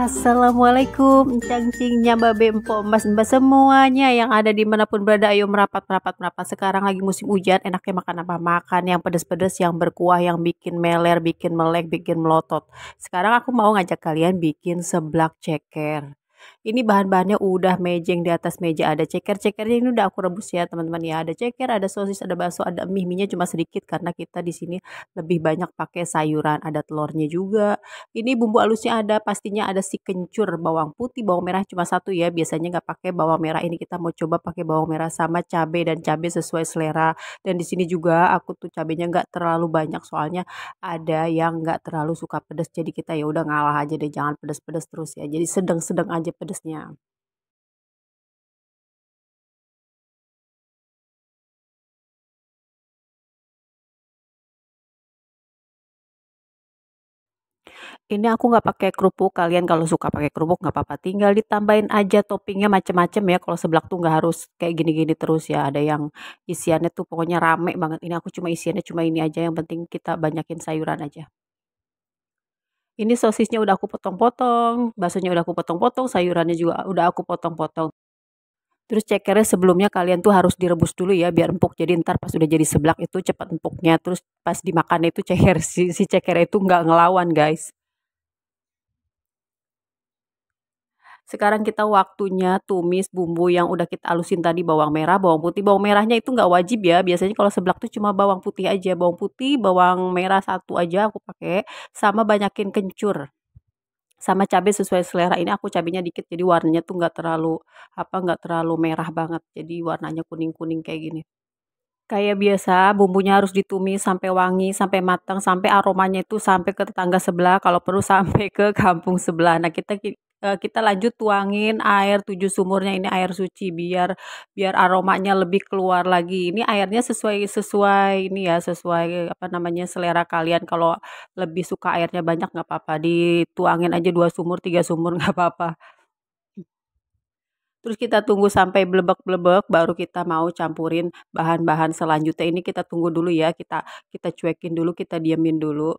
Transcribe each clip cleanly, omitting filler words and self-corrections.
Assalamualaikum, cangcingnya babe, empok, mbak semuanya yang ada dimanapun berada. Ayo merapat, merapat, merapat. Sekarang lagi musim hujan, enaknya makan apa? Makan yang pedas-pedas, yang berkuah, yang bikin meler, bikin melek, bikin melotot. Sekarang aku mau ngajak kalian bikin seblak ceker. Ini bahan-bahannya udah mejeng di atas meja. Ada ceker-cekernya ini udah aku rebus ya teman-teman ya. Ada ceker, ada sosis, ada bakso, ada mie. Mie-nya cuma sedikit karena kita di sini lebih banyak pakai sayuran. Ada telurnya juga. Ini bumbu halusnya ada, pastinya ada si kencur, bawang putih, bawang merah cuma satu ya. Biasanya nggak pakai bawang merah. Ini kita mau coba pakai bawang merah sama cabai, dan cabai sesuai selera. Dan di sini juga aku tuh cabainya nggak terlalu banyak soalnya ada yang nggak terlalu suka pedas. Jadi kita ya udah ngalah aja deh, jangan pedas-pedas terus ya. Jadi sedang-sedang aja pedasnya. Ini aku nggak pakai kerupuk, kalian kalau suka pakai kerupuk nggak apa-apa, tinggal ditambahin aja toppingnya macem-macem ya. Kalau seblak tuh nggak harus kayak gini-gini terus ya, ada yang isiannya tuh pokoknya rame banget. Ini aku cuma isiannya cuma ini aja, yang penting kita banyakin sayuran aja. Ini sosisnya udah aku potong-potong, baksonya udah aku potong-potong, sayurannya juga udah aku potong-potong. Terus cekernya sebelumnya kalian tuh harus direbus dulu ya biar empuk. Jadi ntar pas udah jadi seblak itu cepat empuknya. Terus pas dimakannya itu ceker si cekernya itu nggak ngelawan guys. Sekarang kita waktunya tumis bumbu yang udah kita halusin tadi, bawang merah, bawang putih. Bawang merahnya itu nggak wajib ya. Biasanya kalau seblak tuh cuma bawang putih aja. Bawang putih, bawang merah satu aja aku pakai. Sama banyakin kencur. Sama cabai sesuai selera. Ini aku cabainya dikit jadi warnanya tuh nggak terlalu merah banget. Jadi warnanya kuning-kuning kayak gini. Kayak biasa, bumbunya harus ditumis sampai wangi, sampai matang, sampai aromanya itu sampai ke tetangga sebelah, kalau perlu sampai ke kampung sebelah. Nah, kita lanjut tuangin air 7 sumurnya, ini air suci biar biar aromanya lebih keluar lagi. Ini airnya sesuai sesuai ini ya, sesuai apa namanya selera kalian. Kalau lebih suka airnya banyak nggak apa-apa, dituangin aja 2 sumur, 3 sumur nggak apa-apa. Terus kita tunggu sampai blebek-blebek, baru kita mau campurin bahan-bahan selanjutnya. Ini kita tunggu dulu ya, kita cuekin dulu, kita diamin dulu.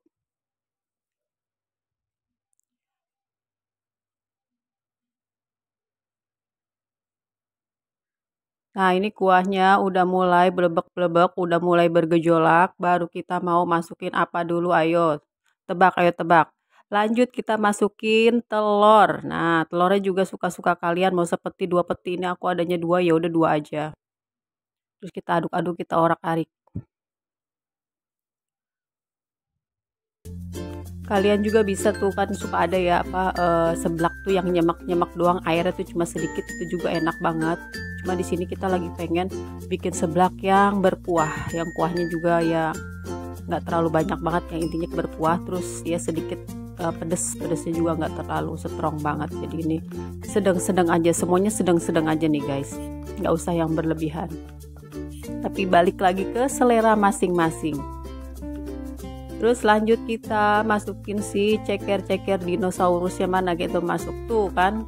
Nah, ini kuahnya udah mulai blebek-blebek, udah mulai bergejolak, baru kita mau masukin apa dulu, ayo. Tebak, ayo tebak. Lanjut kita masukin telur. Nah, telurnya juga suka-suka kalian, mau sepeti, 2 peti. Ini aku adanya 2, ya udah 2 aja. Terus kita aduk-aduk, kita orak-arik. Kalian juga bisa tuh kan suka ada ya apa seblak tuh yang nyemak-nyemak doang, airnya tuh cuma sedikit, itu juga enak banget. Cuma di sini kita lagi pengen bikin seblak yang berkuah, yang kuahnya juga ya nggak terlalu banyak banget, yang intinya berkuah, terus ya sedikit pedesnya juga nggak terlalu strong banget. Jadi ini sedang-sedang aja, semuanya sedang-sedang aja nih guys, nggak usah yang berlebihan. Tapi balik lagi ke selera masing-masing. Terus lanjut kita masukin si ceker-ceker dinosaurusnya, mana gitu, masuk tuh kan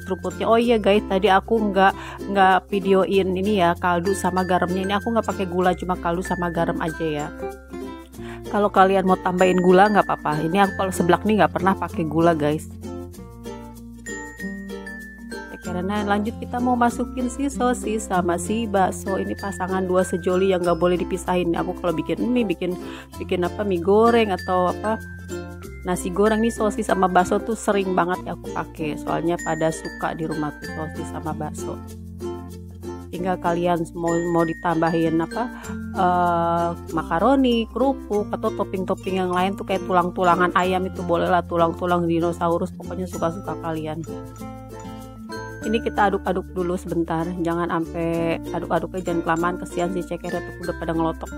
seruputnya. Oh iya guys, tadi aku nggak videoin ini ya, kaldu sama garamnya. Ini aku nggak pakai gula, cuma kaldu sama garam aja ya. Kalau kalian mau tambahin gula nggak apa-apa. Ini aku kalau seblak nih nggak pernah pakai gula guys. Karena lanjut kita mau masukin si sosis sama si bakso. Ini pasangan dua sejoli yang nggak boleh dipisahin. Aku kalau bikin mie, bikin apa, mie goreng atau apa nasi goreng, nih sosis sama bakso tuh sering banget ya aku pakai. Soalnya pada suka di rumah tuh sosis sama bakso. Tinggal kalian mau ditambahin apa makaroni, kerupuk, atau topping-topping yang lain tuh kayak tulang-tulangan ayam itu bolehlah, tulang-tulang dinosaurus, pokoknya suka-suka kalian. Ini kita aduk-aduk dulu sebentar, jangan sampai aduk-aduknya jangan kelamaan, kesian si cekernya tuh udah pada ngelotok.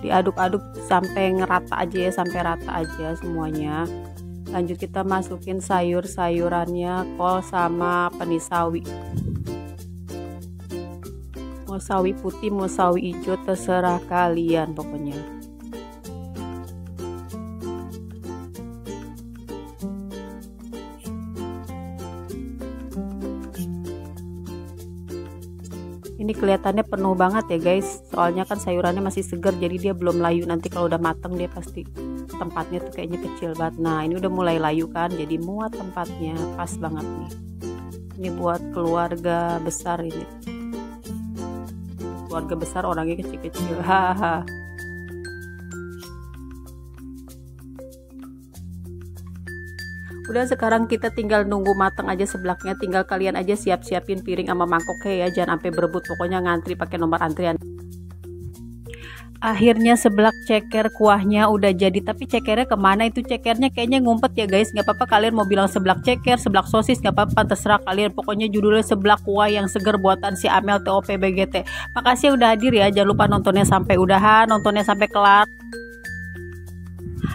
Diaduk-aduk sampai ngerata aja ya, sampai rata aja semuanya. Lanjut kita masukin sayur-sayurannya, kol sama penis sawi. Mau sawi putih, mau sawi hijau, terserah kalian pokoknya. Ini kelihatannya penuh banget ya guys, soalnya kan sayurannya masih segar, jadi dia belum layu. Nanti kalau udah mateng dia pasti tempatnya tuh kayaknya kecil banget. Nah ini udah mulai layu kan, jadi muat tempatnya, pas banget nih. Ini buat keluarga besar ini. Keluarga besar orangnya kecil-kecil. Haha. Udah sekarang kita tinggal nunggu matang aja seblaknya, tinggal kalian aja siap-siapin piring sama mangkoknya ya, jangan sampai berebut, pokoknya ngantri pakai nomor antrian. Akhirnya seblak ceker kuahnya udah jadi, tapi cekernya kemana itu? Cekernya kayaknya ngumpet ya guys. Nggak apa-apa kalian mau bilang seblak ceker, seblak sosis, nggak apa-apa, terserah kalian. Pokoknya judulnya seblak kuah yang seger buatan si Amel TOP BGT. Makasih ya udah hadir ya, jangan lupa nontonnya sampai udahan, nontonnya sampai kelar.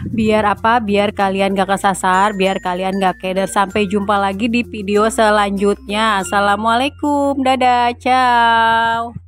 Biar apa? Biar kalian gak kesasar, biar kalian gak keder. Sampai jumpa lagi di video selanjutnya. Assalamualaikum, dadah, ciao.